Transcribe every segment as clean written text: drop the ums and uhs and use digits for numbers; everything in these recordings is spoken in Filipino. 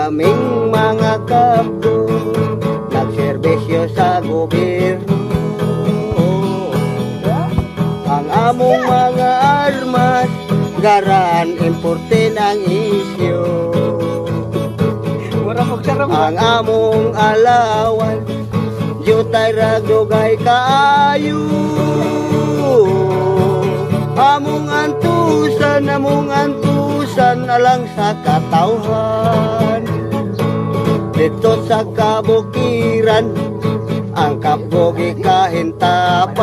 kaming mga kapdo nagserbisyo sa gobyerno. Ang among mga armas garan importe ng isyo. Ang among alawan jutay ragdugay kaayo. Among antusan alang sa katawhan. Dito sa kabukiran ang kapgogi kahintapan.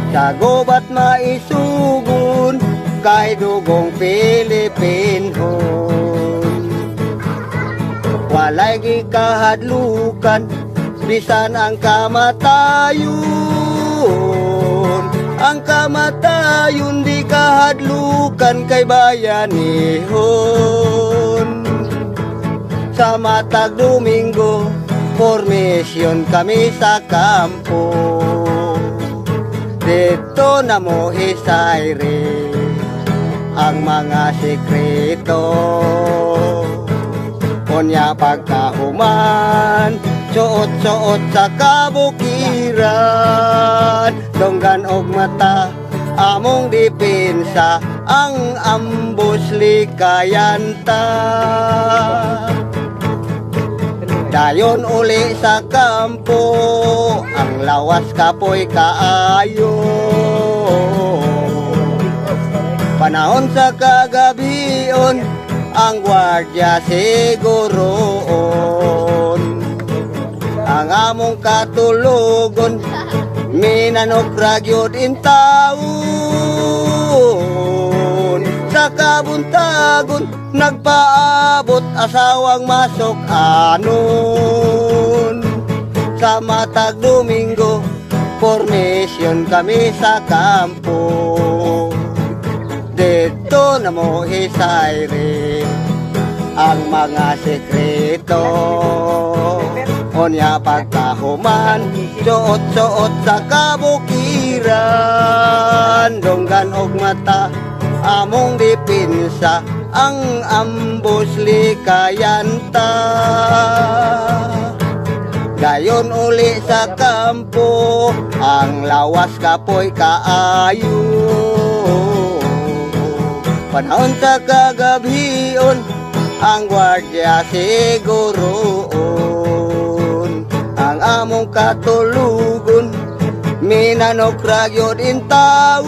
Sa gubat maisugon kay dugong Pilipinhon. Walay gikahadlukan bisan ang kamatayon. Ang kamatayon di kahadlukan kay bayanihon. Sa matag Domingo formasyon kami sa kampo. Dito na mo hisayre ang mga sekreto. Kunya pagkahuman suot-suot sa kabukiran. Donggan og mata among depensa ang ambos likayanta. Dayon uli sa kampo ang lawas kapoy kaayo. Panahon sa kagabion ang gwardiya siguroon. Ang among katulugon minanok ragyod in taon. Sa kabuntagon nagpaabot asawang masok anon. Sa matag Domingo formation kami sa kampo. Dito na mo hisayre ang mga sekreto. Onya pagkahuman suot-suot sa kabukiran. Donggan og mata among depensa ang ambos likayanta. Dayon uli sa kampo ang lawas kapoy kaayo. Panahon sa kagabion ang gwardiya siguroon. Ang among katulugon minanok ragyod in taon.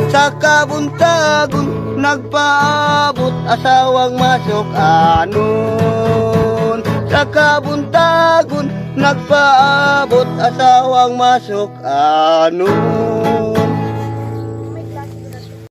Sa kabuntagon nagpaabot asawang masok anon. Sa kabuntagon nagpaabot asawang masok anon.